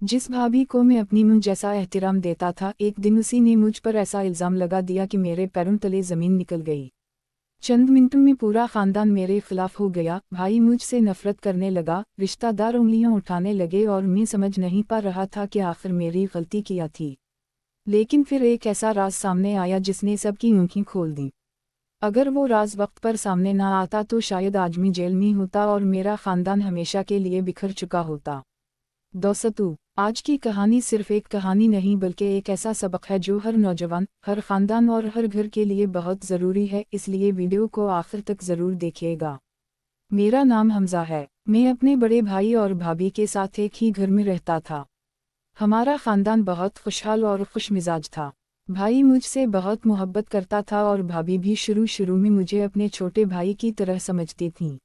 जिस भाभी को मैं अपनी मुझ जैसा एहतराम देता था, एक दिन उसी ने मुझ पर ऐसा इल्ज़ाम लगा दिया कि मेरे पैरों तले ज़मीन निकल गई। चंद मिनटों में पूरा खानदान मेरे खिलाफ हो गया। भाई मुझसे नफरत करने लगा, रिश्तेदार उंगलियां उठाने लगे और मैं समझ नहीं पा रहा था कि आखिर मेरी गलती क्या थी। लेकिन फिर एक ऐसा राज सामने आया जिसने सबकी आंखें खोल दी। अगर वो राज वक्त पर सामने ना आता तो शायद आज मैं जेल में होता और मेरा खानदान हमेशा के लिए बिखर चुका होता। दोस्तों, आज की कहानी सिर्फ एक कहानी नहीं बल्कि एक ऐसा सबक है जो हर नौजवान, हर खानदान और हर घर के लिए बहुत ज़रूरी है, इसलिए वीडियो को आखिर तक ज़रूर देखिएगा। मेरा नाम हमज़ा है। मैं अपने बड़े भाई और भाभी के साथ एक ही घर में रहता था। हमारा खानदान बहुत खुशहाल और खुश मिजाज था। भाई मुझसे बहुत मोहब्बत करता था और भाभी भी शुरू में मुझे अपने छोटे भाई की तरह समझती थीं।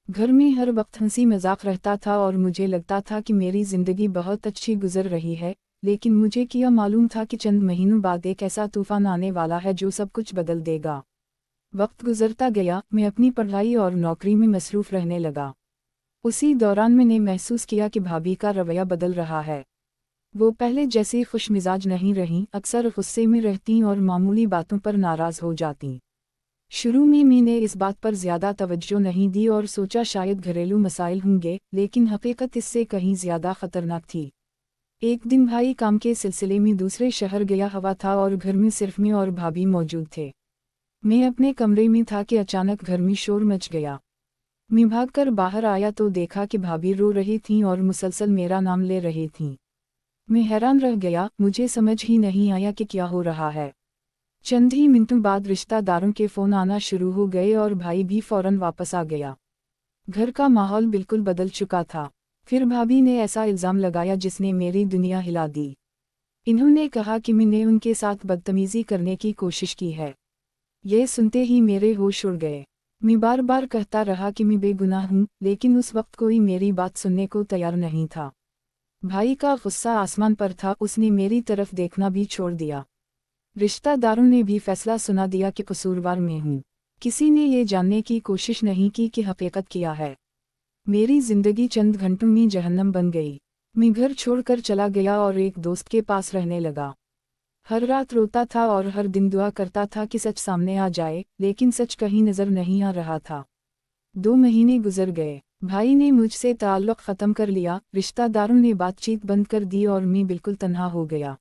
घर में हर वक्त हंसी मजाक रहता था और मुझे लगता था कि मेरी ज़िंदगी बहुत अच्छी गुजर रही है, लेकिन मुझे क्या मालूम था कि चंद महीनों बाद एक ऐसा तूफान आने वाला है जो सब कुछ बदल देगा। वक्त गुजरता गया, मैं अपनी पढ़ाई और नौकरी में मसरूफ़ रहने लगा। उसी दौरान मैंने महसूस किया कि भाभी का रवैया बदल रहा है। वो पहले जैसी खुश मिजाज नहीं रहीं, अक्सर गुस्से में रहतीं और मामूली बातों पर नाराज़ हो जातीं। शुरू में मैंने इस बात पर ज़्यादा तवज्जो नहीं दी और सोचा शायद घरेलू मसाइल होंगे, लेकिन हकीकत इससे कहीं ज़्यादा ख़तरनाक थी। एक दिन भाई काम के सिलसिले में दूसरे शहर गया हुआ था और घर में सिर्फ मैं और भाभी मौजूद थे। मैं अपने कमरे में था कि अचानक घर में शोर मच गया। मैं भागकर बाहर आया तो देखा कि भाभी रो रही थीं और मुसलसल मेरा नाम ले रही थीं। मैं हैरान रह गया, मुझे समझ ही नहीं आया कि क्या हो रहा है। चंद ही मिनटों बाद रिश्तेदारों के फ़ोन आना शुरू हो गए और भाई भी फ़ौरन वापस आ गया। घर का माहौल बिल्कुल बदल चुका था। फिर भाभी ने ऐसा इल्ज़ाम लगाया जिसने मेरी दुनिया हिला दी। इन्होंने कहा कि मैंने उनके साथ बदतमीज़ी करने की कोशिश की है। ये सुनते ही मेरे होश उड़ गए। मैं बार बार कहता रहा कि मैं बेगुनाह हूँ, लेकिन उस वक्त कोई मेरी बात सुनने को तैयार नहीं था। भाई का गुस्सा आसमान पर था, उसने मेरी तरफ देखना भी छोड़ दिया। रिश्तेदारों ने भी फैसला सुना दिया कि कसूरवार मैं हूँ। किसी ने ये जानने की कोशिश नहीं की कि हकीकत क्या है। मेरी जिंदगी चंद घंटों में जहन्नम बन गई। मैं घर छोड़कर चला गया और एक दोस्त के पास रहने लगा। हर रात रोता था और हर दिन दुआ करता था कि सच सामने आ जाए, लेकिन सच कहीं नजर नहीं आ रहा था। 2 महीने गुजर गए। भाई ने मुझसे ताल्लुक़ ख़त्म कर लिया, रिश्तेदारों ने बातचीत बंद कर दी और मैं बिल्कुल तन्हा हो गया।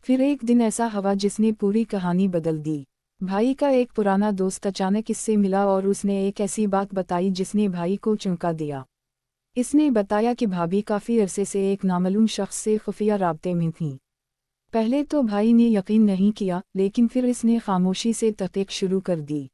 फिर एक दिन ऐसा हुआ जिसने पूरी कहानी बदल दी। भाई का एक पुराना दोस्त अचानक इससे मिला और उसने एक ऐसी बात बताई जिसने भाई को चौंका दिया। इसने बताया कि भाभी काफ़ी अरसे से एक नामालूम शख्स से खुफिया राब्ते में थी। पहले तो भाई ने यकीन नहीं किया, लेकिन फिर इसने खामोशी से तहक़ीक़ शुरू कर दी।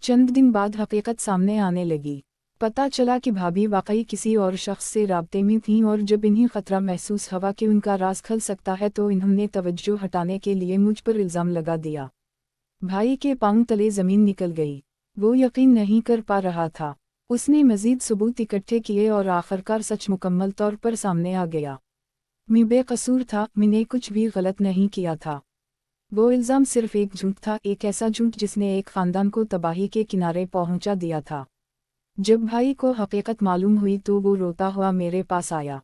चंद दिन बाद हकीकत सामने आने लगी। पता चला कि भाभी वाकई किसी और शख्स से राब्ते में थीं और जब इन्हें ख़तरा महसूस हुआ कि उनका राज खुल सकता है तो इन्होंने तवज्जो हटाने के लिए मुझ पर इल्ज़ाम लगा दिया। भाई के पांव तले ज़मीन निकल गई। वो यकीन नहीं कर पा रहा था। उसने मज़ीद सबूत इकट्ठे किए और आखिरकार सच मुकम्मल तौर पर सामने आ गया। मैं बेकसूर था, मैंने कुछ भी गलत नहीं किया था। वो इल्ज़ाम सिर्फ एक झूठ था, एक ऐसा झूठ जिसने एक ख़ानदान को तबाही के किनारे पहुंचा दिया था। जब भाई को हकीकत मालूम हुई तो वो रोता हुआ मेरे पास आया।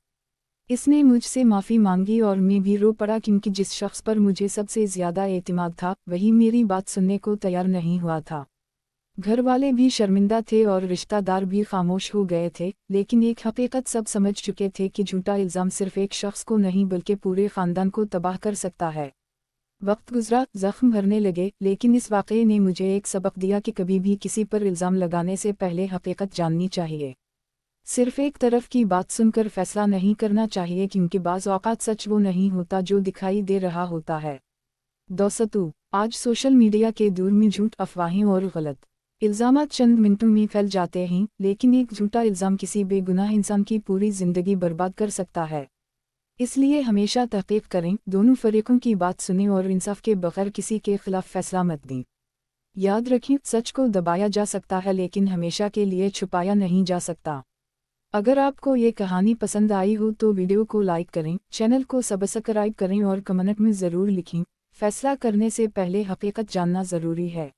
इसने मुझसे माफ़ी मांगी और मैं भी रो पड़ा, क्योंकि जिस शख्स पर मुझे सबसे ज़्यादा एतमाद था वही मेरी बात सुनने को तैयार नहीं हुआ था। घर वाले भी शर्मिंदा थे और रिश्तेदार भी खामोश हो गए थे, लेकिन एक हकीकत सब समझ चुके थे कि झूठा इल्ज़ाम सिर्फ एक शख्स को नहीं बल्कि पूरे ख़ानदान को तबाह कर सकता है। वक्त गुजरा, ज़ख्म भरने लगे, लेकिन इस वाक़ये ने मुझे एक सबक दिया कि कभी भी किसी पर इल्ज़ाम लगाने से पहले हकीकत जाननी चाहिए। सिर्फ एक तरफ की बात सुनकर फैसला नहीं करना चाहिए, क्योंकि बाज़ औक़ात सच वो नहीं होता जो दिखाई दे रहा होता है। दोस्तों, आज सोशल मीडिया के दौर में झूठ, अफवाहें और गलत इल्ज़ामात चंद मिनटों में फैल जाते हैं, लेकिन एक झूठा इल्ज़ाम किसी बेगुनाह इंसान की पूरी ज़िंदगी बर्बाद कर सकता है। इसलिए हमेशा तहक़ीक़ करें, दोनों फ़रीक़ों की बात सुनें और इंसाफ के बग़ैर किसी के ख़िलाफ़ फ़ैसला मत दें। याद रखें, सच को दबाया जा सकता है लेकिन हमेशा के लिए छुपाया नहीं जा सकता। अगर आपको ये कहानी पसंद आई हो तो वीडियो को लाइक करें, चैनल को सब्सक्राइब करें और कमेंट में ज़रूर लिखें। फ़ैसला करने से पहले हकीकत जानना ज़रूरी है।